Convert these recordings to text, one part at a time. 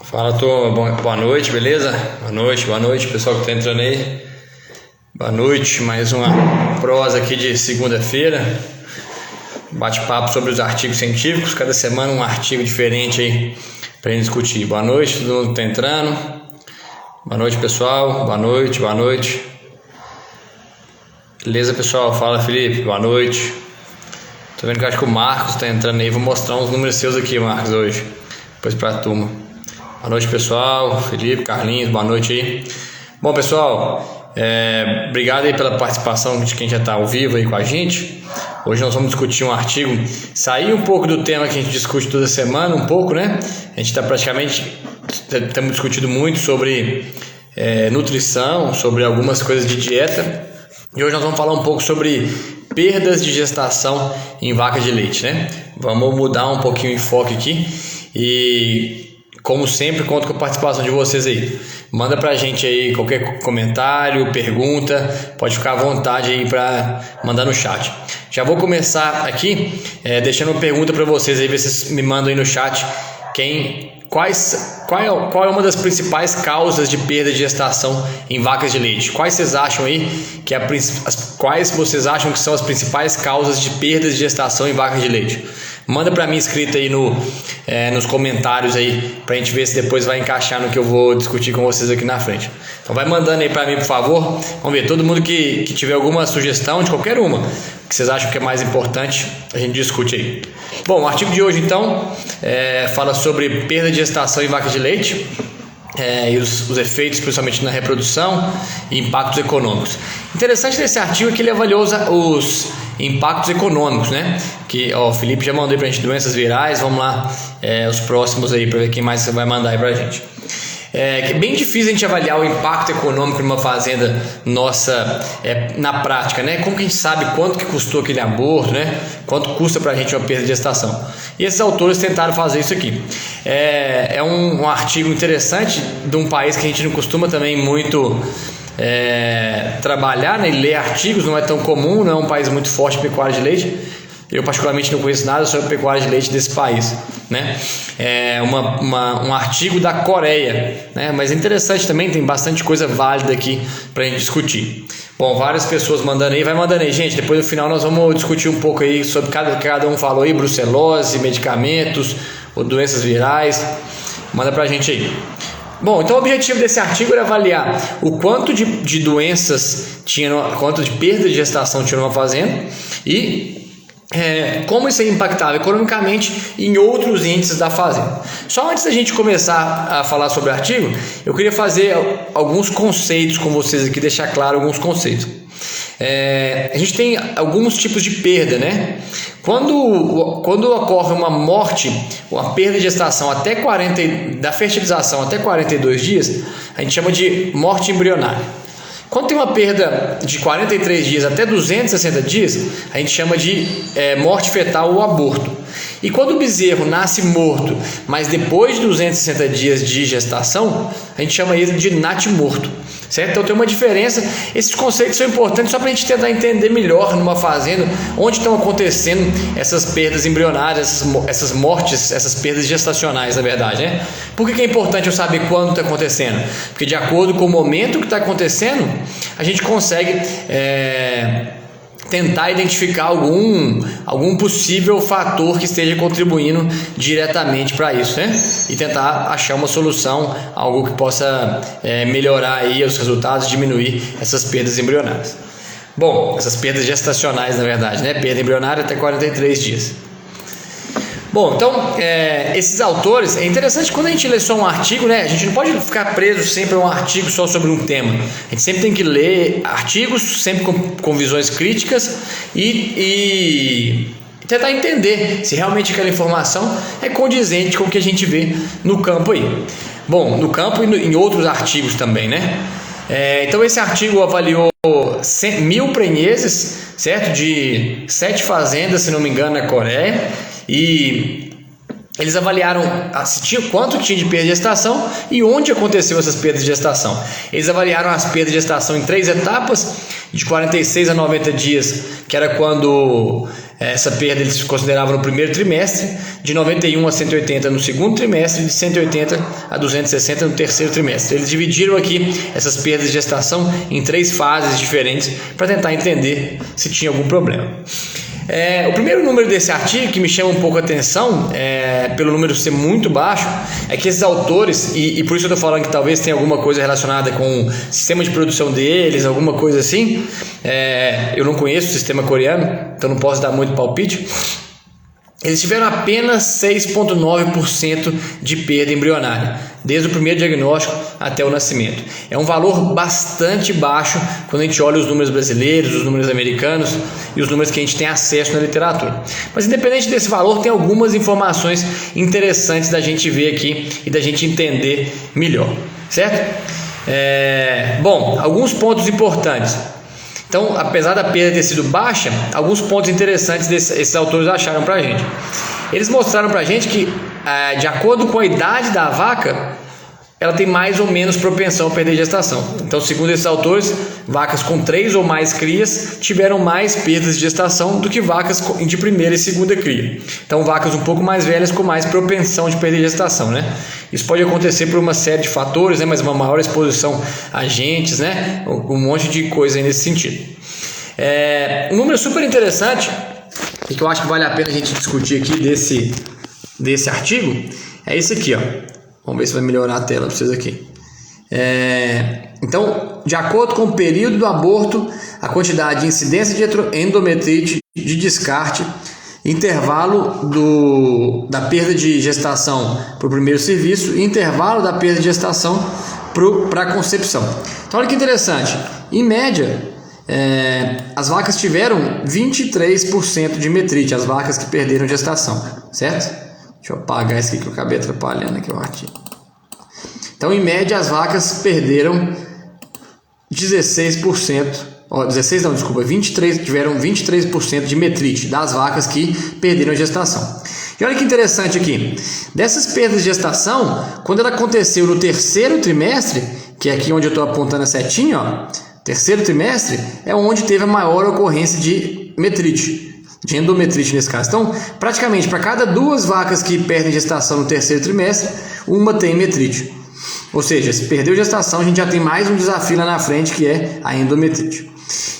Fala, turma. Boa noite, beleza? Boa noite, pessoal que tá entrando aí. Boa noite, mais uma prosa aqui de segunda-feira. Bate-papo sobre os artigos científicos, cada semana um artigo diferente aí pra gente discutir. Boa noite, todo mundo que tá entrando. Boa noite, pessoal. Boa noite. Beleza, pessoal? Fala, Felipe. Boa noite. Tô vendo que acho que o Marcos tá entrando aí. Vou mostrar uns números seus aqui, Marcos, hoje. Depois pra turma. Boa noite, pessoal. Felipe, Carlinhos, boa noite aí. Bom, pessoal, obrigado aí pela participação de quem já está ao vivo aí com a gente. Hoje nós vamos discutir um artigo, sair um pouco do tema que a gente discute toda semana, um pouco, né? A gente está estamos discutindo muito sobre nutrição, sobre algumas coisas de dieta. E hoje nós vamos falar um pouco sobre perdas de gestação em vaca de leite, né? Vamos mudar um pouquinho o enfoque aqui e, como sempre, conto com a participação de vocês aí. Manda pra gente aí qualquer comentário, pergunta, pode ficar à vontade aí para mandar no chat. Já vou começar aqui deixando uma pergunta para vocês aí, ver se vocês me mandam aí no chat qual é uma das principais causas de perda de gestação em vacas de leite? Quais vocês acham aí quais vocês acham que são as principais causas de perda de gestação em vacas de leite? Manda para mim escrito aí nos comentários aí, pra gente ver se depois vai encaixar no que eu vou discutir com vocês aqui na frente. Então vai mandando aí para mim, por favor. Vamos ver, todo mundo que tiver alguma sugestão de qualquer uma que vocês acham que é mais importante, a gente discute aí. Bom, o artigo de hoje então fala sobre perda de gestação em vacas de leite e os efeitos, principalmente na reprodução e impactos econômicos. Interessante desse artigo é que ele avaliou os impactos econômicos, né? Que o Felipe já mandou aí pra gente doenças virais. Vamos lá, os próximos aí, para ver quem mais vai mandar aí pra gente. É bem difícil a gente avaliar o impacto econômico numa fazenda nossa na prática, né? Como que a gente sabe quanto que custou aquele aborto, né? Quanto custa pra gente uma perda de gestação? E esses autores tentaram fazer isso aqui. É um artigo interessante de um país que a gente não costuma também muito trabalhar, né? Ler artigos não é tão comum, não é um país muito forte em pecuária de leite. Eu particularmente não conheço nada sobre pecuária de leite desse país, né? É um artigo da Coreia, né? Mas é interessante também, tem bastante coisa válida aqui para a gente discutir. Bom, várias pessoas mandando aí, vai mandando aí, gente. Depois no final nós vamos discutir um pouco aí sobre cada um falou aí, brucelose, medicamentos ou doenças virais. Manda pra gente aí. Bom, então o objetivo desse artigo era avaliar o quanto de doenças quanto de perda de gestação tinha numa fazenda e como isso impactava economicamente em outros índices da fazenda. Só antes da gente começar a falar sobre o artigo, eu queria fazer alguns conceitos com vocês aqui, deixar claro alguns conceitos. A gente tem alguns tipos de perda, né? Quando ocorre uma morte, uma perda de gestação da fertilização até 42 dias, a gente chama de morte embrionária. Quando tem uma perda de 43 dias até 260 dias, a gente chama de morte fetal ou aborto. E quando o bezerro nasce morto, mas depois de 260 dias de gestação, a gente chama isso de natimorto, certo? Então tem uma diferença. Esses conceitos são importantes só para a gente tentar entender melhor numa fazenda onde estão acontecendo essas perdas embrionárias, essas mortes, essas perdas gestacionais, na verdade, né? Por que é importante eu saber quando está acontecendo? Porque de acordo com o momento que está acontecendo, a gente consegue tentar identificar algum possível fator que esteja contribuindo diretamente para isso, né? E tentar achar uma solução, algo que possa melhorar aí os resultados, diminuir essas perdas embrionárias. Bom, essas perdas gestacionais, na verdade, né? Perda embrionária até 43 dias. Bom, então, esses autores, é interessante quando a gente lê só um artigo, né? A gente não pode ficar preso sempre a um artigo só sobre um tema. A gente sempre tem que ler artigos, sempre com visões críticas e tentar entender se realmente aquela informação é condizente com o que a gente vê no campo aí. Bom, no campo e em outros artigos também, né? Então esse artigo avaliou 1.000 prenheses, certo? De 7 fazendas, se não me engano, na Coreia. E eles avaliaram quanto tinha de perda de gestação e onde aconteceu essas perdas de gestação. Eles avaliaram as perdas de gestação em 3 etapas, de 46 a 90 dias, que era quando Essa perda eles consideravam no primeiro trimestre, de 91 a 180 no segundo trimestre, de 180 a 260 no terceiro trimestre. Eles dividiram aqui essas perdas de gestação em 3 fases diferentes para tentar entender se tinha algum problema. O primeiro número desse artigo que me chama um pouco a atenção, pelo número ser muito baixo, é que esses autores, e por isso eu estou falando que talvez tenha alguma coisa relacionada com o sistema de produção deles, alguma coisa assim. Eu não conheço o sistema coreano, então não posso dar muito palpite. Eles tiveram apenas 6,9% de perda embrionária, desde o primeiro diagnóstico até o nascimento. É um valor bastante baixo quando a gente olha os números brasileiros, os números americanos e os números que a gente tem acesso na literatura. Mas independente desse valor, tem algumas informações interessantes da gente ver aqui e da gente entender melhor, certo? Bom, alguns pontos importantes. Então, apesar da perda ter sido baixa, alguns pontos interessantes esses autores acharam para a gente. Eles mostraram para a gente que, de acordo com a idade da vaca, ela tem mais ou menos propensão a perder gestação. Então, segundo esses autores, vacas com 3 ou mais crias tiveram mais perdas de gestação do que vacas de primeira e segunda cria. Então, vacas um pouco mais velhas com mais propensão de perder gestação, né? Isso pode acontecer por uma série de fatores, né? Mas uma maior exposição a agentes, né? Um monte de coisa aí nesse sentido. Um número super interessante e que eu acho que vale a pena a gente discutir aqui desse artigo é esse aqui, ó. Vamos ver se vai melhorar a tela para vocês aqui. Então, de acordo com o período do aborto, a quantidade de incidência de endometrite, de descarte, intervalo da perda de gestação para o primeiro serviço e intervalo da perda de gestação para a concepção. Então, olha que interessante. Em média, as vacas tiveram 23% de metrite, as vacas que perderam gestação, certo? Deixa eu apagar isso aqui que eu acabei atrapalhando aqui o artigo. Então, em média, as vacas perderam tiveram 23% de metrite das vacas que perderam a gestação. E olha que interessante aqui. Dessas perdas de gestação, quando ela aconteceu no terceiro trimestre, que é aqui onde eu estou apontando a setinha, ó, terceiro trimestre, é onde teve a maior ocorrência de metrite. De endometrite nesse caso. Então, praticamente para cada 2 vacas que perdem gestação no terceiro trimestre, uma tem metrite. Ou seja, se perdeu gestação, a gente já tem mais um desafio lá na frente, que é a endometrite.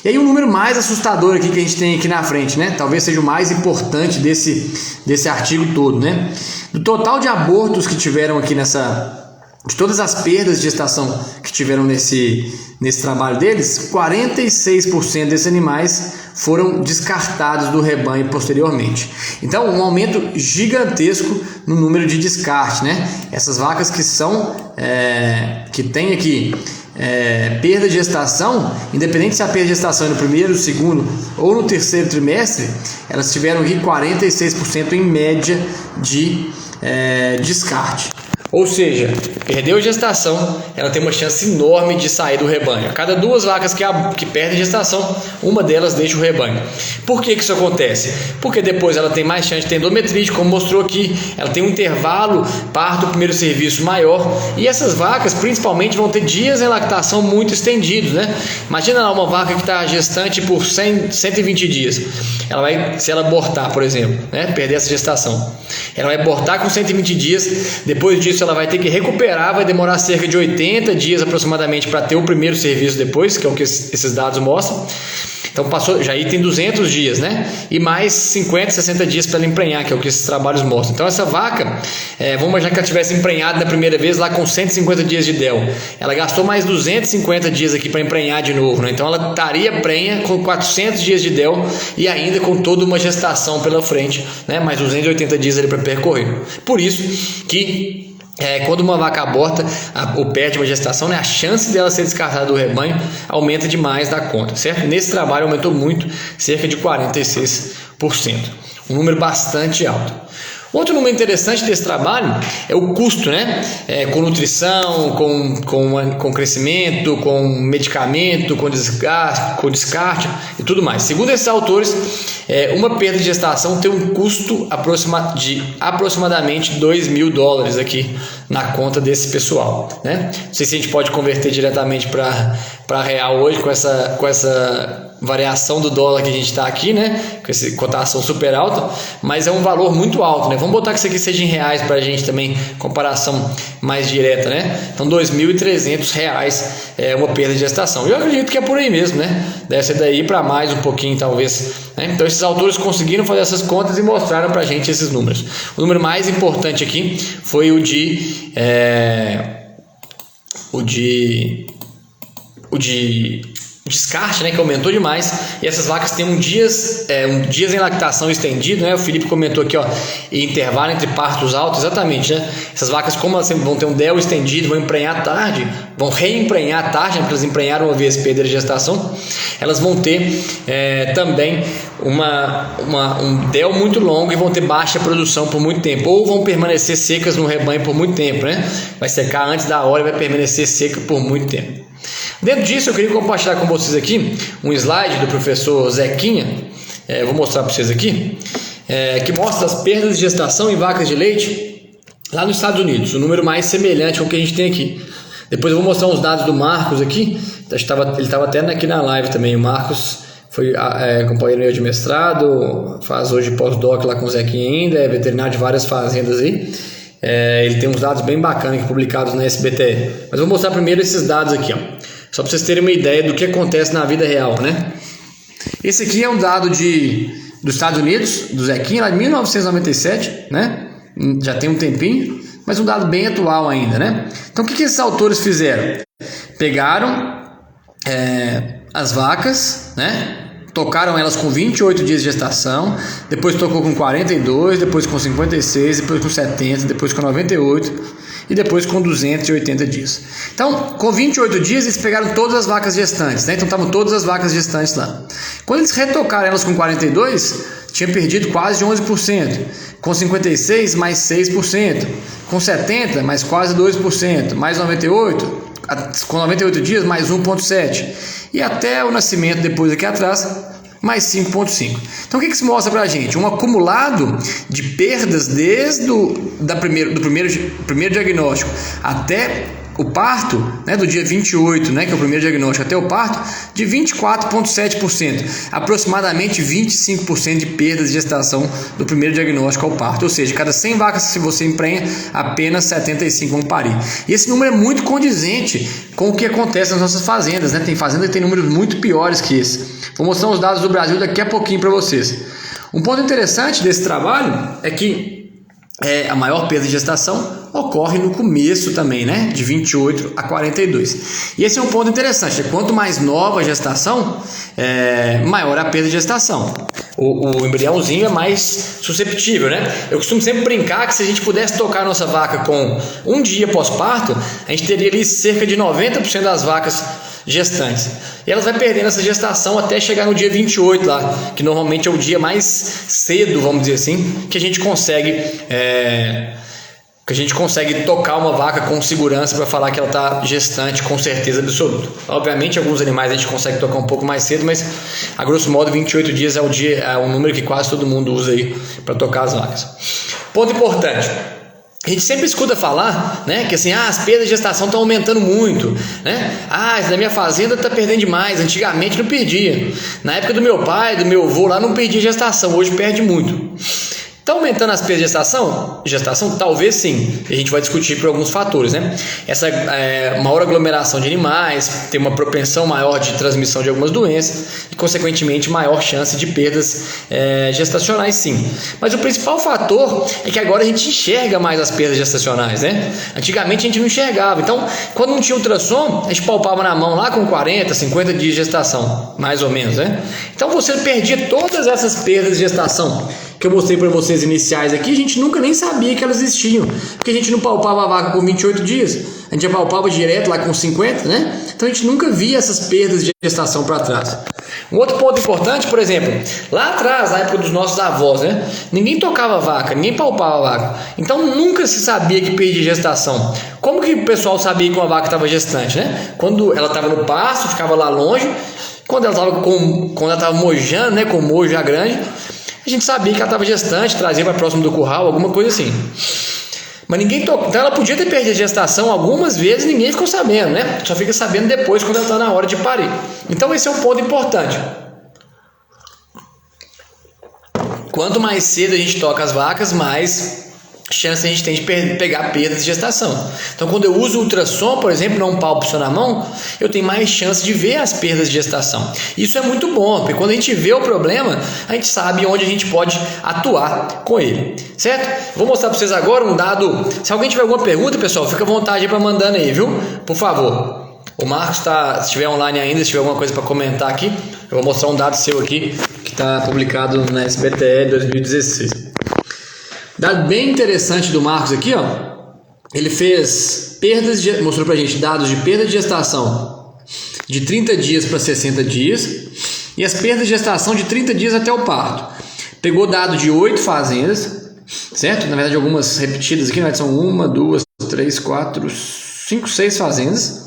E aí um número mais assustador aqui que a gente tem aqui na frente, né? Talvez seja o mais importante desse artigo todo, né? Do total de abortos que tiveram aqui de todas as perdas de gestação que tiveram nesse trabalho deles, 46% desses animais foram descartados do rebanho posteriormente. Então, um aumento gigantesco no número de descarte, né? Essas vacas que têm aqui perda de gestação, independente se a perda de gestação é no primeiro, segundo ou no terceiro trimestre, elas tiveram aqui 46% em média de descarte. Ou seja, perdeu gestação, ela tem uma chance enorme de sair do rebanho. A cada 2 vacas que perdem gestação, uma delas deixa o rebanho. Por que isso acontece? Porque depois ela tem mais chance de ter endometrite, como mostrou aqui. Ela tem um intervalo parto primeiro serviço maior. E essas vacas, principalmente, vão ter dias em lactação muito estendidos, né? Imagina lá uma vaca que está gestante por 120 dias. Se ela abortar, por exemplo, né? Perder essa gestação. Ela vai abortar com 120 dias, depois disso ela vai ter que recuperar, vai demorar cerca de 80 dias aproximadamente para ter o primeiro serviço depois, que é o que esses dados mostram. Então já aí tem 200 dias, né? E mais 50, 60 dias para ela emprenhar, que é o que esses trabalhos mostram. Então essa vaca, vamos imaginar que ela tivesse emprenhado na primeira vez lá com 150 dias de DEL. Ela gastou mais 250 dias aqui para emprenhar de novo, né? Então ela estaria prenha com 400 dias de DEL e ainda com toda uma gestação pela frente, né? Mais 280 dias ali para percorrer. Por isso que quando uma vaca aborta ou perde uma gestação, né, a chance dela ser descartada do rebanho aumenta demais da conta, certo? Nesse trabalho aumentou muito, cerca de 46%, um número bastante alto. Outro número interessante desse trabalho é o custo, né? Com nutrição, com crescimento, com medicamento, com descarte e tudo mais. Segundo esses autores, uma perda de gestação tem um custo de aproximadamente $2.000 aqui na conta desse pessoal, né? Não sei se a gente pode converter diretamente para real hoje com essa variação do dólar que a gente está aqui, né? Com essa cotação super alta, mas é um valor muito alto, né? Vamos botar que isso aqui seja em reais para a gente também, comparação mais direta, né? Então, R$ 2.300 é uma perda de gestação. Eu acredito que é por aí mesmo, né? Deve ser daí para mais um pouquinho, talvez, né? Então, esses autores conseguiram fazer essas contas e mostraram para a gente esses números. O número mais importante aqui foi o de descarte, né, que aumentou demais, e essas vacas têm dias em lactação estendido, né? O Felipe comentou aqui, ó, intervalo entre partos altos, exatamente, né? Essas vacas, como elas sempre vão ter um DEL estendido, vão emprenhar tarde, vão reemprenhar tarde, né, porque elas emprenharam uma vez, perderam a gestação, elas vão ter também um DEL muito longo e vão ter baixa produção por muito tempo, ou vão permanecer secas no rebanho por muito tempo, né? Vai secar antes da hora e vai permanecer seca por muito tempo. Dentro disso, eu queria compartilhar com vocês aqui um slide do professor Zequinha, vou mostrar para vocês aqui, que mostra as perdas de gestação em vacas de leite lá nos Estados Unidos, o número mais semelhante ao que a gente tem aqui. Depois eu vou mostrar uns dados do Marcos aqui, ele estava até aqui na live também. O Marcos foi companheiro meu de mestrado, faz hoje pós-doc lá com o Zequinha ainda, é veterinário de várias fazendas aí. Ele tem uns dados bem bacanas publicados na SBTE, mas vou mostrar primeiro esses dados aqui, ó, só para vocês terem uma ideia do que acontece na vida real, né? Esse aqui é um dado dos Estados Unidos, do Zequinha, lá de 1997, né? Já tem um tempinho, mas um dado bem atual ainda, né? Então, o que esses autores fizeram? Pegaram as vacas, né? Tocaram elas com 28 dias de gestação, depois tocou com 42, depois com 56, depois com 70, depois com 98 e depois com 280 dias. Então, com 28 dias, eles pegaram todas as vacas gestantes, né? Então, estavam todas as vacas gestantes lá. Quando eles retocaram elas com 42, tinha perdido quase de 11%. Com 56, mais 6%. Com 70, mais quase 2%. Mais 98, com 98 dias, mais 1,7%. E até o nascimento, depois aqui atrás, mais 5,5%. Então, o que isso mostra para a gente? Um acumulado de perdas desde do primeiro diagnóstico até o parto, né, do dia 28, né, que é o primeiro diagnóstico, até o parto, de 24,7%, aproximadamente 25% de perdas de gestação do primeiro diagnóstico ao parto, ou seja, cada 100 vacas que você emprenha, apenas 75 vão parir. E esse número é muito condizente com o que acontece nas nossas fazendas, né? Tem fazenda que tem números muito piores que esse. Vou mostrar os dados do Brasil daqui a pouquinho para vocês. Um ponto interessante desse trabalho é que a maior perda de gestação ocorre no começo também, né? De 28 a 42. E esse é um ponto interessante. Quanto mais nova a gestação, maior a perda de gestação. O embriãozinho é mais susceptível, né? Eu costumo sempre brincar que se a gente pudesse tocar a nossa vaca com um dia pós-parto, a gente teria ali cerca de 90% das vacas gestantes. E elas vão perdendo essa gestação até chegar no dia 28 lá, que normalmente é o dia mais cedo, vamos dizer assim, que a gente consegue tocar uma vaca com segurança para falar que ela está gestante com certeza absoluta. Obviamente, alguns animais a gente consegue tocar um pouco mais cedo, mas a grosso modo 28 dias é um número que quase todo mundo usa aí para tocar as vacas. Ponto importante. A gente sempre escuta falar, né, que assim, as perdas de gestação estão aumentando muito, né? Na minha fazenda está perdendo demais, antigamente não perdia. Na época do meu pai, do meu avô lá, não perdia gestação, hoje perde muito. Está aumentando as perdas de gestação? Talvez sim. A gente vai discutir por alguns fatores, né? Essa maior aglomeração de animais, tem uma propensão maior de transmissão de algumas doenças e, consequentemente, maior chance de perdas gestacionais, sim. Mas o principal fator é que agora a gente enxerga mais as perdas gestacionais, né? Antigamente a gente não enxergava. Então, quando não tinha ultrassom, a gente palpava na mão lá com 40, 50 dias de gestação, mais ou menos, né? Então, você perdia todas essas perdas de gestação que eu mostrei para vocês iniciais aqui, a gente nunca nem sabia que elas existiam, porque a gente não palpava a vaca com 28 dias, a gente já palpava direto lá com 50, né? Então a gente nunca via essas perdas de gestação para trás. Um outro ponto importante, por exemplo, lá atrás, na época dos nossos avós, né? Ninguém tocava a vaca, ninguém palpava a vaca, então nunca se sabia que perdia gestação. Como que o pessoal sabia que uma vaca estava gestante, né? Quando ela estava no pasto, ficava lá longe, quando ela estava mojando, né, com o mojo já grande, a gente sabia que ela estava gestante, trazia para próximo do curral, alguma coisa assim. Mas ninguém tocou. Então ela podia ter perdido a gestação algumas vezes, ninguém ficou sabendo, né? Só fica sabendo depois, quando ela está na hora de parir. Então esse é um ponto importante. quanto mais cedo a gente toca as vacas, mais chance a gente tem de pegar perdas de gestação. Então, quando eu uso o ultrassom, por exemplo, não um pálpito na mão, eu tenho mais chance de ver as perdas de gestação. Isso é muito bom, porque quando a gente vê o problema, a gente sabe onde a gente pode atuar com ele, certo? Vou mostrar para vocês agora um dado. Se alguém tiver alguma pergunta, pessoal, fica à vontade para mandando aí, viu? Por favor. O Marcos se estiver online ainda, se tiver alguma coisa para comentar aqui, eu vou mostrar um dado seu aqui, que está publicado na SBTE 2016. Dado bem interessante do Marcos aqui, ó. Ele fez mostrou pra gente dados de perda de gestação de 30 dias para 60 dias e as perdas de gestação de 30 dias até o parto. Pegou dado de 8 fazendas, certo? Na verdade, algumas repetidas aqui, são 1, 2, 3, 4, 5, 6 fazendas,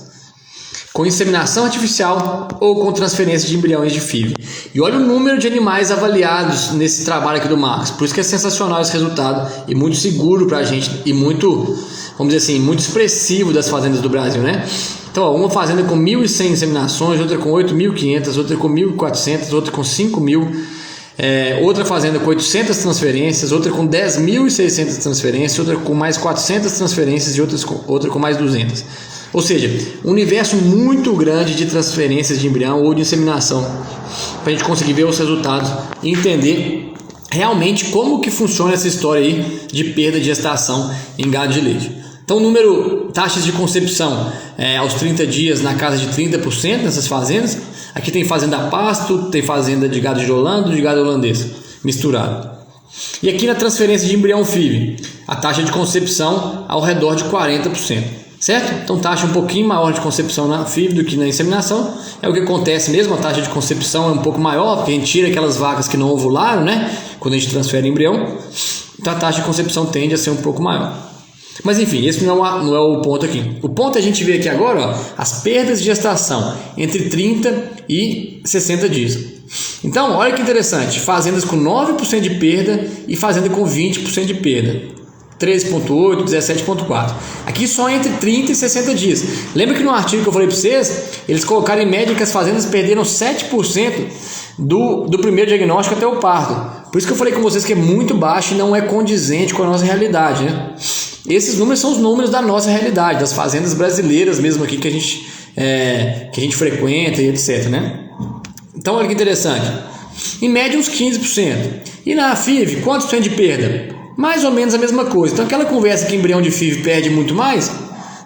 com inseminação artificial ou com transferência de embriões de FIV. E olha o número de animais avaliados nesse trabalho aqui do Marcos. Por isso que é sensacional esse resultado e muito seguro para a gente e muito, vamos dizer assim, muito expressivo das fazendas do Brasil, né? Então, ó, uma fazenda com 1.100 inseminações, outra com 8.500, outra com 1.400, outra com 5.000, outra fazenda com 800 transferências, outra com 10.600 transferências, outra com mais 400 transferências e outra com mais 200. Ou seja, um universo muito grande de transferências de embrião ou de inseminação para a gente conseguir ver os resultados e entender realmente como que funciona essa história aí de perda de gestação em gado de leite. Então, taxas de concepção aos 30 dias na casa de 30% nessas fazendas. Aqui tem fazenda a pasto, tem fazenda de gado de Holanda, de gado holandês misturado. E aqui na transferência de embrião FIV, a taxa de concepção ao redor de 40%. Certo? Então, taxa um pouquinho maior de concepção na FIV do que na inseminação. É o que acontece mesmo, a taxa de concepção é um pouco maior, porque a gente tira aquelas vacas que não ovularam, né? Quando a gente transfere embrião. Então, a taxa de concepção tende a ser um pouco maior. Mas, enfim, esse não é o ponto aqui. O ponto é a gente ver aqui agora, ó, as perdas de gestação entre 30 e 60 dias. Então, olha que interessante. Fazendas com 9% de perda e fazenda com 20% de perda. 13,8, 17,4. Aqui só entre 30 e 60 dias. Lembra que no artigo que eu falei para vocês, eles colocaram em média que as fazendas perderam 7% do primeiro diagnóstico até o parto. Por isso que eu falei com vocês que é muito baixo e não é condizente com a nossa realidade, né? Esses números são os números da nossa realidade, das fazendas brasileiras mesmo aqui que a gente frequenta e etc, né? Então, olha que interessante. Em média, uns 15%. E na FIV, quantos por cento de perda? Mais ou menos a mesma coisa. Então, aquela conversa que embrião de FIV perde muito mais,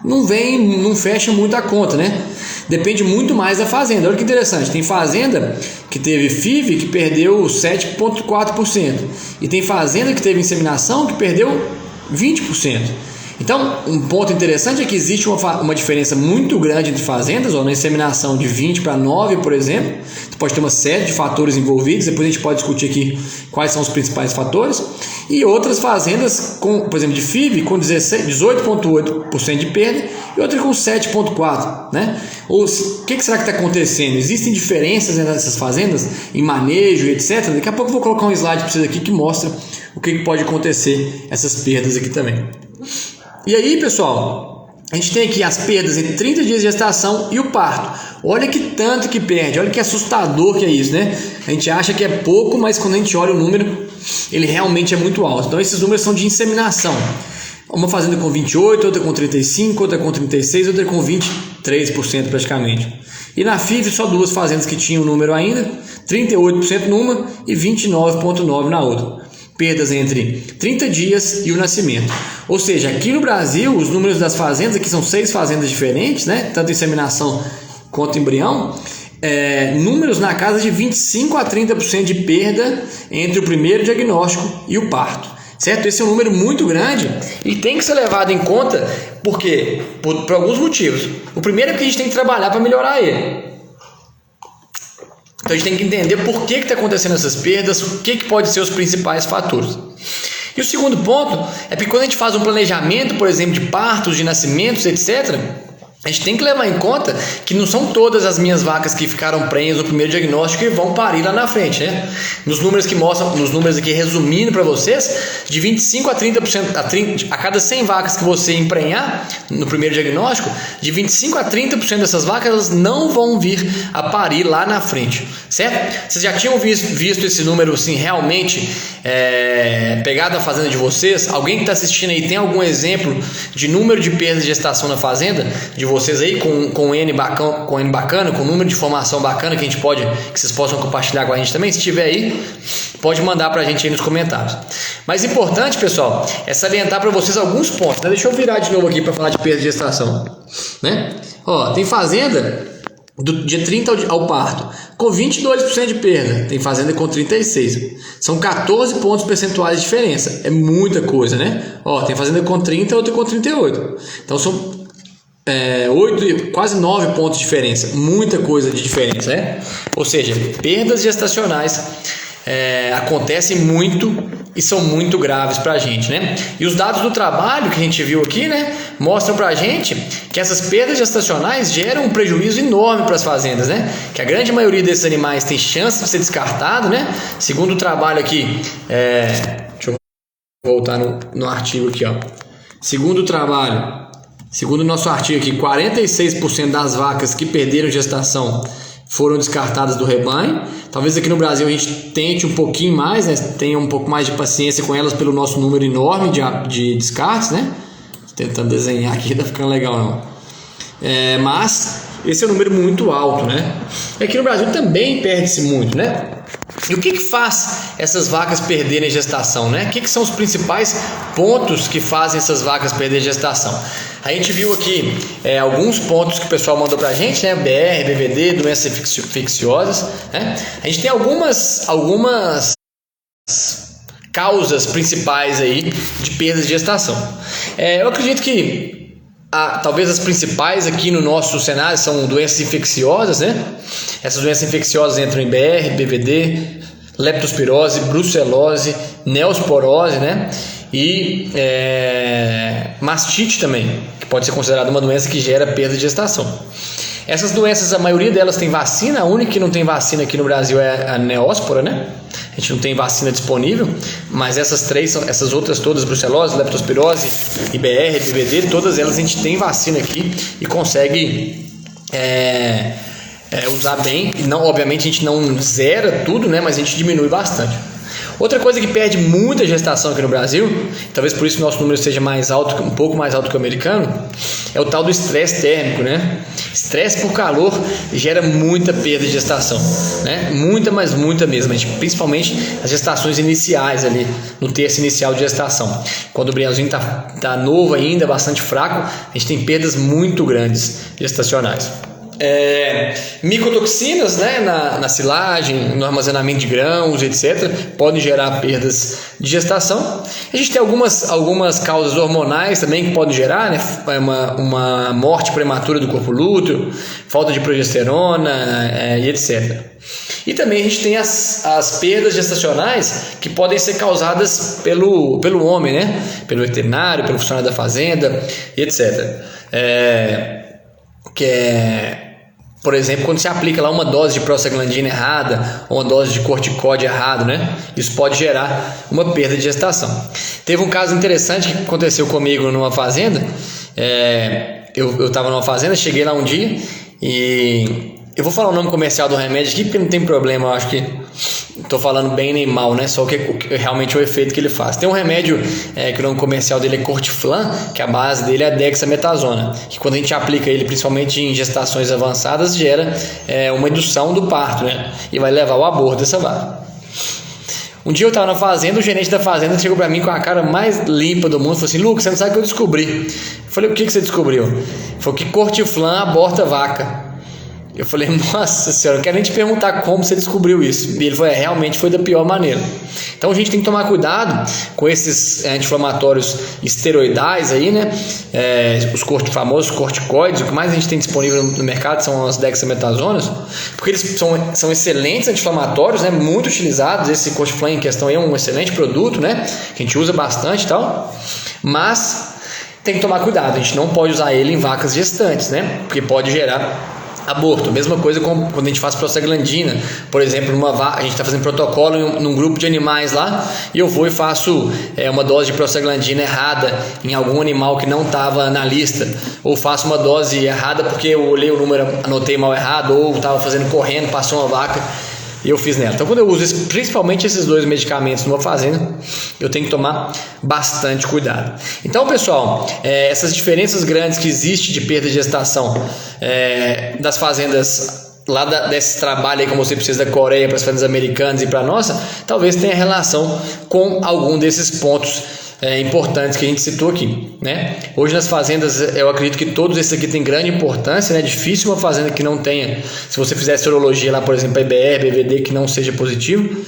não fecha muito a conta, né? Depende muito mais da fazenda. Olha que interessante. Tem fazenda que teve FIV que perdeu 7,4%. E tem fazenda que teve inseminação que perdeu 20%. Então, um ponto interessante é que existe uma diferença muito grande entre fazendas, na inseminação de 20 para 9, por exemplo. Você pode ter uma série de fatores envolvidos, depois a gente pode discutir aqui quais são os principais fatores. E outras fazendas, por exemplo, de FIV, com 18,8% de perda e outra com 7,4%. Né? O que será que está acontecendo? Existem diferenças nessas fazendas em manejo, etc. Daqui a pouco eu vou colocar um slide para vocês aqui que mostra o que pode acontecer, essas perdas aqui também. E aí, pessoal, a gente tem aqui as perdas entre 30 dias de gestação e o parto. Olha que tanto que perde, olha que assustador que é isso, né? A gente acha que é pouco, mas quando a gente olha o número, ele realmente é muito alto. Então, esses números são de inseminação. Uma fazenda com 28, outra com 35, outra com 36, outra com 23% praticamente. E na FIV, só duas fazendas que tinham o número ainda, 38% numa e 29,9% na outra. Perdas entre 30 dias e o nascimento. Ou seja, aqui no Brasil, os números das fazendas, aqui são 6 fazendas diferentes, né? Tanto inseminação quanto embrião, números na casa de 25 a 30% de perda entre o primeiro diagnóstico e o parto. Certo? Esse é um número muito grande e tem que ser levado em conta por alguns motivos. O primeiro é que a gente tem que trabalhar para melhorar ele. Então a gente tem que entender por que está acontecendo essas perdas, o que pode ser os principais fatores. E o segundo ponto é que quando a gente faz um planejamento, por exemplo, de partos, de nascimentos, etc., a gente tem que levar em conta que não são todas as minhas vacas que ficaram prenhas no primeiro diagnóstico e vão parir lá na frente, né? Nos números que mostram, nos números aqui resumindo para vocês, de 25 a 30%, a cada 100 vacas que você emprenhar no primeiro diagnóstico, de 25 a 30% dessas vacas elas não vão vir a parir lá na frente, certo? Vocês já tinham visto esse número assim realmente pegado na fazenda de vocês? Alguém que está assistindo aí tem algum exemplo de número de perdas de gestação na fazenda de vocês aí com N bacana, com número de informação bacana que vocês possam compartilhar com a gente também? Se tiver aí, pode mandar pra gente aí nos comentários. Mas importante, pessoal, é salientar para vocês alguns pontos, né? Deixa eu virar de novo aqui para falar de perda de gestação, né? Ó, tem fazenda do dia 30 ao parto com 22% de perda, tem fazenda com 36%. São 14 pontos percentuais de diferença. É muita coisa, né? Ó, tem fazenda com 30, outra com 38. Então são 8, quase 9 pontos de diferença, muita coisa de diferença, né? Ou seja, perdas gestacionais acontecem muito e são muito graves para a gente, né? E os dados do trabalho que a gente viu aqui, né, mostram para a gente que essas perdas gestacionais geram um prejuízo enorme para as fazendas, né? Que a grande maioria desses animais tem chance de ser descartado, né? Segundo o trabalho aqui, deixa eu voltar no artigo aqui, ó. Segundo o nosso artigo aqui, 46% das vacas que perderam gestação foram descartadas do rebanho. Talvez aqui no Brasil a gente tente um pouquinho mais, né? Tenha um pouco mais de paciência com elas pelo nosso número enorme de descartes, né? Tentando desenhar aqui, não tá ficando legal não. Mas esse é um número muito alto, né? E aqui no Brasil também perde-se muito, né? E o que faz essas vacas perderem gestação, né? O que são os principais pontos que fazem essas vacas perderem gestação? A gente viu aqui alguns pontos que o pessoal mandou pra gente, né? BR, BVD, doenças infecciosas, né? A gente tem algumas causas principais aí de perda de gestação. Eu acredito que talvez as principais aqui no nosso cenário são doenças infecciosas, né? Essas doenças infecciosas entram em BR, BVD, leptospirose, brucelose, neosporose, né? E mastite também, que pode ser considerada uma doença que gera perda de gestação. Essas doenças, a maioria delas tem vacina. A única que não tem vacina aqui no Brasil é a neóspora, né? A gente não tem vacina disponível, mas essas outras todas, brucelose, leptospirose, IBR, BVD, todas elas a gente tem vacina aqui e consegue usar bem. Não, obviamente a gente não zera tudo, né? Mas a gente diminui bastante. Outra coisa que perde muita gestação aqui no Brasil, talvez por isso o nosso número seja mais alto, um pouco mais alto que o americano, é o tal do estresse térmico, né? Estresse por calor gera muita perda de gestação, né? Muita, mas muita mesmo, principalmente as gestações iniciais ali, no terço inicial de gestação. Quando o embriãozinho tá novo ainda, bastante fraco, a gente tem perdas muito grandes gestacionais. Micotoxinas, né, na silagem, no armazenamento de grãos, etc., podem gerar perdas de gestação. A gente tem algumas causas hormonais também que podem gerar, né, uma morte prematura do corpo lúteo, falta de progesterona, e etc. E também a gente tem as perdas gestacionais que podem ser causadas pelo homem, né, pelo veterinário, pelo funcionário da fazenda, e etc. Por exemplo, quando você aplica lá uma dose de prostaglandina errada ou uma dose de corticóide errado, né? Isso pode gerar uma perda de gestação. Teve um caso interessante que aconteceu comigo numa fazenda. Eu estava numa fazenda, cheguei lá um dia e eu vou falar o nome comercial do remédio aqui porque não tem problema, eu acho que estou falando bem nem mal, né? Só que realmente é o efeito que ele faz. Tem um remédio que o nome comercial dele é Cortiflan, que a base dele é a dexametasona, que quando a gente aplica ele, principalmente em gestações avançadas, gera uma indução do parto, né? E vai levar ao aborto dessa vaca. Um dia eu estava na fazenda, o gerente da fazenda chegou para mim com a cara mais limpa do mundo e falou assim: Lucas, você não sabe o que eu descobri. Eu falei: o que você descobriu? Ele falou que Cortiflan aborta vaca. Eu falei: nossa senhora, eu quero nem te perguntar como você descobriu isso. E ele falou: realmente foi da pior maneira. Então a gente tem que tomar cuidado com esses anti-inflamatórios esteroidais aí, né? Os famosos corticoides. O que mais a gente tem disponível no mercado são as dexametazonas, porque eles são excelentes anti-inflamatórios, né? Muito utilizados. Esse Cortiflan em questão aí é um excelente produto, né? Que a gente usa bastante e tal. Mas tem que tomar cuidado. A gente não pode usar ele em vacas gestantes, né? Porque pode gerar aborto. Mesma coisa quando a gente faz prostaglandina, por exemplo, a gente está fazendo protocolo num grupo de animais lá, e eu vou e faço uma dose de prostaglandina errada em algum animal que não estava na lista, ou faço uma dose errada porque eu olhei o número, anotei mal errado, ou estava fazendo correndo, passou uma vaca e eu fiz nela. Então, quando eu uso principalmente esses dois medicamentos numa fazenda, eu tenho que tomar bastante cuidado. Então, pessoal, essas diferenças grandes que existem de perda de gestação das fazendas lá desse trabalho aí, como você precisa da Coreia para as fazendas americanas e para a nossa, talvez tenha relação com algum desses pontos importantes que a gente citou aqui, né? Hoje nas fazendas eu acredito que todos esses aqui têm grande importância, né? Difícil uma fazenda que não tenha, se você fizer sorologia lá, por exemplo, IBR, BVD, que não seja positivo.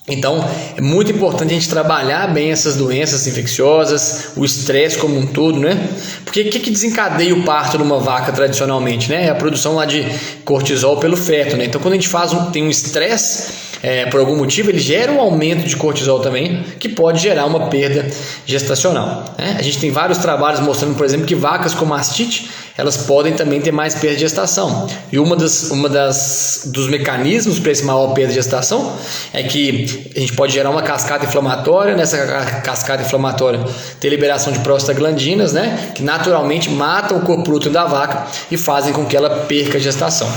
Então é muito importante a gente trabalhar bem essas doenças infecciosas, o estresse como um todo, né? Porque o que desencadeia o parto numa vaca tradicionalmente, né? É a produção lá de cortisol pelo feto, né? Então quando a gente tem um estresse, por algum motivo, ele gera um aumento de cortisol também, que pode gerar uma perda gestacional, né? A gente tem vários trabalhos mostrando, por exemplo, que vacas com mastite, elas podem também ter mais perda de gestação. E dos mecanismos para esse maior perda de gestação é que a gente pode gerar uma cascata inflamatória. Nessa cascata inflamatória tem liberação de prostaglandinas, né, que naturalmente matam o corpo útero da vaca e fazem com que ela perca a gestação.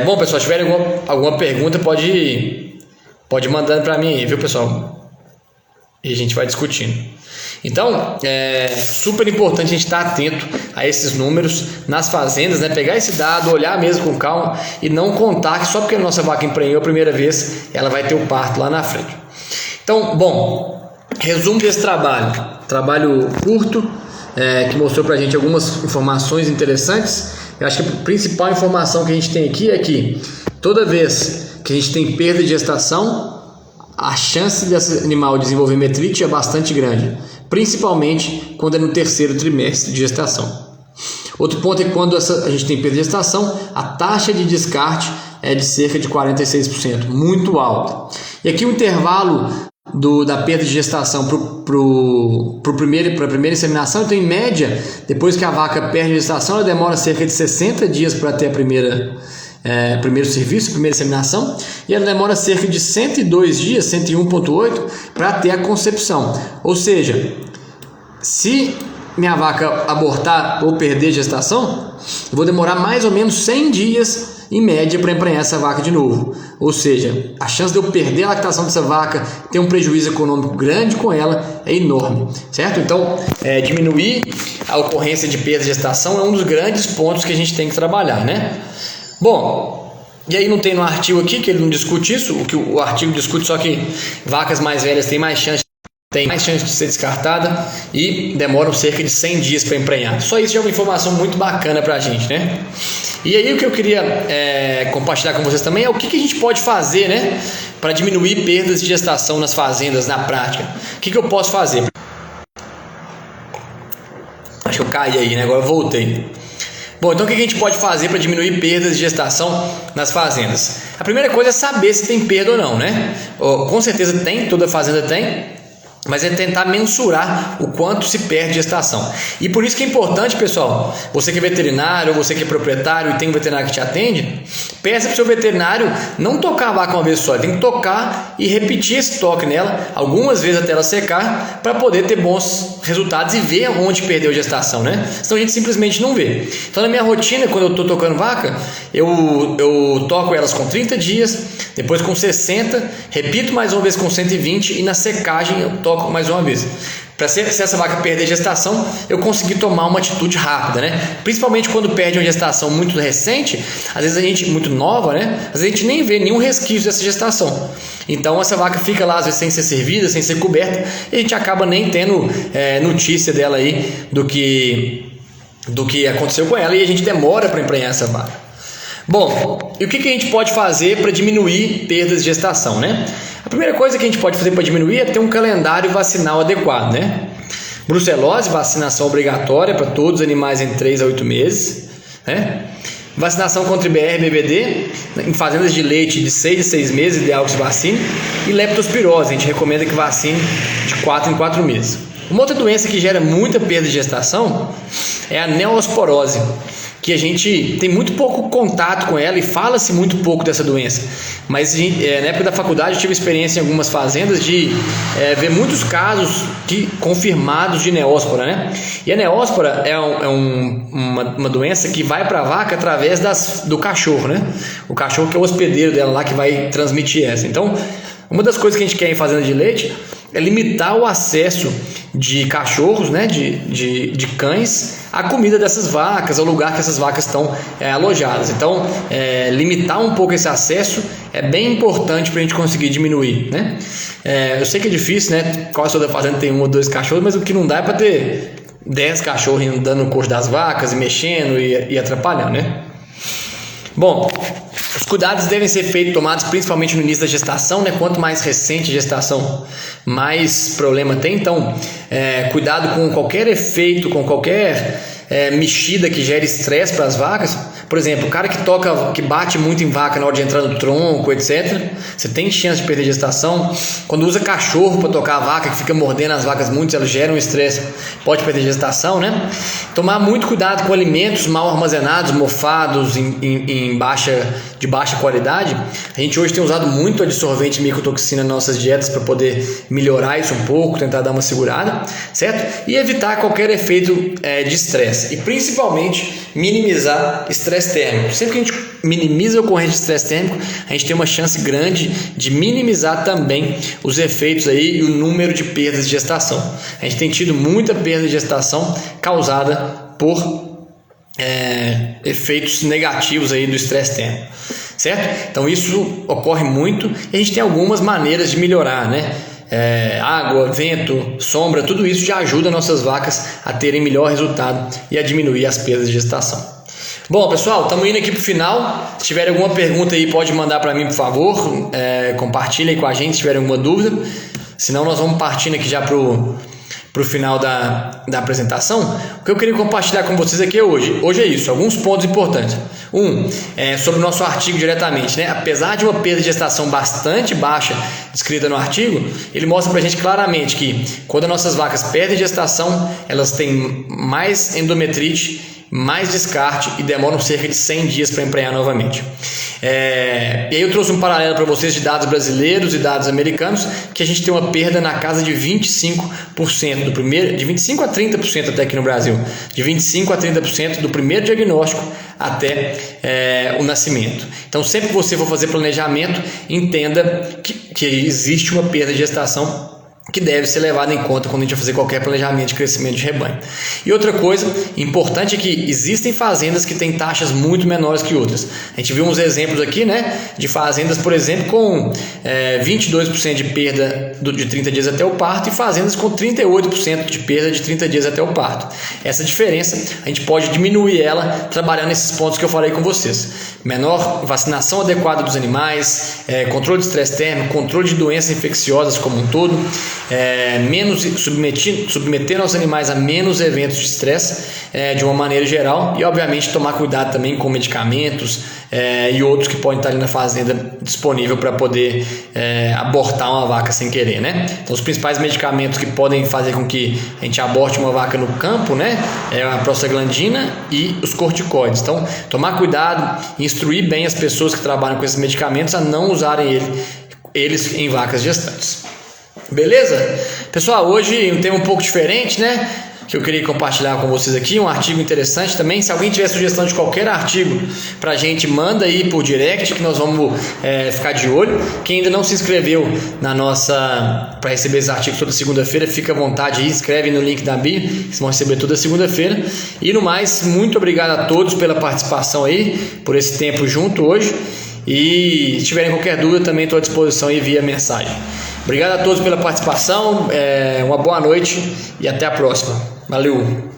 Bom, pessoal, se tiverem alguma pergunta, pode ir mandando para mim aí, viu, pessoal? E a gente vai discutindo. Então, é super importante a gente estar atento a esses números nas fazendas, né? Pegar esse dado, olhar mesmo com calma e não contar que só porque a nossa vaca emprenhou a primeira vez, ela vai ter o parto lá na frente. Então, bom, resumo desse trabalho curto, que mostrou pra gente algumas informações interessantes. Eu acho que a principal informação que a gente tem aqui é que toda vez que a gente tem perda de gestação, a chance desse animal desenvolver metrite é bastante grande, principalmente quando é no terceiro trimestre de gestação. Outro ponto é que quando a gente tem perda de gestação, a taxa de descarte é de cerca de 46%, muito alta. E aqui o intervalo da perda de gestação para a primeira inseminação, então em média, depois que a vaca perde a gestação, ela demora cerca de 60 dias para ter a primeiro serviço, primeira inseminação, e ela demora cerca de 102 dias, 101,8, para ter a concepção. Ou seja, se minha vaca abortar ou perder a gestação, eu vou demorar mais ou menos 100 dias em média para emprenhar essa vaca de novo. Ou seja, a chance de eu perder a lactação dessa vaca, ter um prejuízo econômico grande com ela, é enorme, certo? Então, diminuir a ocorrência de perda de gestação é um dos grandes pontos que a gente tem que trabalhar, né? Bom, e aí não tem no artigo aqui que ele não discute isso, o que o artigo discute só que vacas mais velhas têm mais chance de ser descartada e demoram cerca de 100 dias para emprenhar. Só isso já é uma informação muito bacana para a gente, né? E aí o que eu queria compartilhar com vocês também é o que a gente pode fazer, né, para diminuir perdas de gestação nas fazendas na prática. O que eu posso fazer? Acho que eu caí aí, né? Agora eu voltei. Bom, então o que a gente pode fazer para diminuir perdas de gestação nas fazendas? A primeira coisa é saber se tem perda ou não, né? Com certeza tem, toda fazenda tem, mas é tentar mensurar o quanto se perde gestação. E por isso que é importante, pessoal, você que é veterinário, ou você que é proprietário e tem um veterinário que te atende, peça para o seu veterinário não tocar a vaca uma vez só, ele tem que tocar e repetir esse toque nela, algumas vezes até ela secar, para poder ter bons resultados e ver onde perdeu a gestação, né? Senão a gente simplesmente não vê. Então na minha rotina, quando eu estou tocando vaca, eu toco elas com 30 dias, depois com 60, repito mais uma vez com 120 e na secagem eu toco mais uma vez. Para se essa vaca perder a gestação, eu consegui tomar uma atitude rápida, né? Principalmente quando perde uma gestação muito recente, às vezes a gente, muito nova, né? Às vezes a gente nem vê nenhum resquício dessa gestação. Então essa vaca fica lá, às vezes, sem ser servida, sem ser coberta, e a gente acaba nem tendo notícia dela aí do que aconteceu com ela, e a gente demora para emprenhar essa vaca. Bom, e o que a gente pode fazer para diminuir perdas de gestação, né? A primeira coisa que a gente pode fazer para diminuir é ter um calendário vacinal adequado, né? Brucelose, vacinação obrigatória para todos os animais entre 3 a 8 meses, né? Vacinação contra IBR, BVD, em fazendas de leite de 6 em 6 meses, ideal que se vacine. E leptospirose, a gente recomenda que vacine de 4 em 4 meses. Uma outra doença que gera muita perda de gestação é a neosporose, que a gente tem muito pouco contato com ela e fala-se muito pouco dessa doença. Mas na época da faculdade eu tive experiência em algumas fazendas de ver muitos casos confirmados de neóspora, né? E a neóspora é uma doença que vai para a vaca através do cachorro, né? O cachorro que é o hospedeiro dela lá que vai transmitir essa. Então, uma das coisas que a gente quer em fazenda de leite é limitar o acesso de cachorros, né, de cães, à comida dessas vacas, ao lugar que essas vacas estão alojadas. Então, limitar um pouco esse acesso é bem importante para a gente conseguir diminuir, né? Eu sei que é difícil, né? Quase toda fazenda tem 1 ou 2 cachorros, mas o que não dá é para ter 10 cachorros andando no coxo das vacas, e mexendo e atrapalhando, né? Bom, os cuidados devem ser tomados principalmente no início da gestação, né? Quanto mais recente a gestação, mais problema tem. Então, cuidado com qualquer efeito, com qualquer mexida que gere estresse para as vacas. Por exemplo, o cara que bate muito em vaca na hora de entrar no tronco, etc. Você tem chance de perder gestação. Quando usa cachorro para tocar a vaca, que fica mordendo as vacas muito, elas geram estresse, pode perder gestação, né? Tomar muito cuidado com alimentos mal armazenados, mofados, de baixa qualidade. A gente hoje tem usado muito adsorvente e micotoxina nas nossas dietas para poder melhorar isso um pouco, tentar dar uma segurada, certo? E evitar qualquer efeito de estresse. E principalmente minimizar estresse térmico. Sempre que a gente minimiza a ocorrência de estresse térmico, a gente tem uma chance grande de minimizar também os efeitos aí e o número de perdas de gestação. A gente tem tido muita perda de gestação causada por efeitos negativos aí do estresse térmico, certo? Então isso ocorre muito e a gente tem algumas maneiras de melhorar, né? Água, vento, sombra, tudo isso já ajuda nossas vacas a terem melhor resultado e a diminuir as perdas de gestação. Bom, pessoal, estamos indo aqui para o final. Se tiver alguma pergunta aí, pode mandar para mim, por favor. Compartilha aí com a gente se tiver alguma dúvida. Senão nós vamos partindo aqui já para o final da apresentação. O que eu queria compartilhar com vocês aqui hoje é isso, alguns pontos importantes. Sobre o nosso artigo diretamente, né? Apesar de uma perda de gestação bastante baixa descrita no artigo, ele mostra pra gente claramente que quando as nossas vacas perdem gestação, elas têm mais endometrite, mais descarte e demoram cerca de 100 dias para emprenhar novamente. E aí eu trouxe um paralelo para vocês de dados brasileiros e dados americanos, que a gente tem uma perda na casa de 25% de 25% a 30% até aqui no Brasil, de 25% a 30% do primeiro diagnóstico até o nascimento. Então, sempre que você for fazer planejamento, entenda que existe uma perda de gestação que deve ser levado em conta quando a gente vai fazer qualquer planejamento de crescimento de rebanho. E outra coisa importante é que existem fazendas que têm taxas muito menores que outras. A gente viu uns exemplos aqui, né, de fazendas, por exemplo, com 22% de perda de 30 dias até o parto e fazendas com 38% de perda de 30 dias até o parto. Essa diferença a gente pode diminuir ela trabalhando nesses pontos que eu falei com vocês. Menor vacinação adequada dos animais, controle de estresse térmico, controle de doenças infecciosas como um todo, menos submeter os animais a menos eventos de estresse de uma maneira geral e obviamente tomar cuidado também com medicamentos e outros que podem estar ali na fazenda disponível para poder abortar uma vaca sem querer, né? Então os principais medicamentos que podem fazer com que a gente aborte uma vaca no campo, né, é a prostaglandina e os corticoides. Então tomar cuidado e instruir bem as pessoas que trabalham com esses medicamentos a não usarem eles em vacas gestantes. Beleza? Pessoal, hoje um tema um pouco diferente, né? Que eu queria compartilhar com vocês aqui, um artigo interessante também. Se alguém tiver sugestão de qualquer artigo pra gente, manda aí por direct que nós vamos ficar de olho. Quem ainda não se inscreveu para receber esse artigo toda segunda-feira, fica à vontade aí, escreve no link da bio, vocês vão receber toda segunda-feira. E no mais, muito obrigado a todos pela participação aí, por esse tempo junto hoje. E se tiverem qualquer dúvida, também estou à disposição aí via mensagem. Obrigado a todos pela participação, uma boa noite e até a próxima. Valeu!